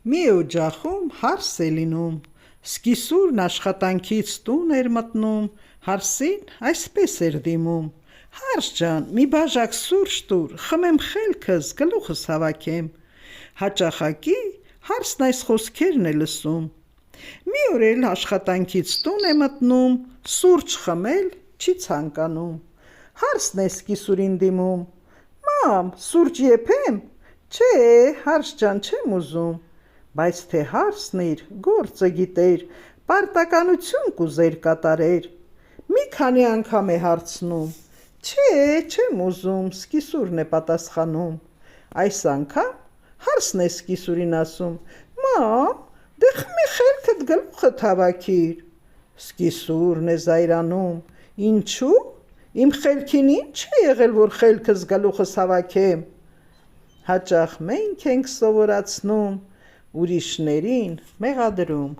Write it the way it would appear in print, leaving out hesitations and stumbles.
Մի օջախում հարս է լինում, սկիսուրն աշխատանքից տուն էր մտնում, հարսին այսպես էր դիմում. «Հարս ջան, մի բաժակ սուրճ տուր, խմեմ խելքս, գլուխս հավաքեմ»։ Հաճախակի հարսն այս խոսքերն է լսում։ Մի օր էլ աշխատանքից տուն է մտնում, սուրճ խմել չի ցանկանում։ Հարսն է սկիսուրին դիմում. «Մամ, սուրճ եփե՞մ»։ «Չէ, հարս ջան, չեմ ուզում»։ Բայց թե հարսն իր գործը գիտեր, պարտականություն կուզեր կատարեր։ Մի քանի անգամ է հարցնում. «Չէ, չեմ ուզում», սկիսուրն է պատասխանում։ Այս անգամ հարսն է սկիսուրին ասում. «Մամ, դե խմի խելքդ, գլուխդ հավաքիր»։ Սկիսուրն է զայրանում. «Ինչու՞։ Իմ խելքին ի՞նչ է եղել, որ խելքս գլուխս հավաքեմ»։ Հաճախ մենք ենք սովորացնում, ուրիշներին մեղադրում։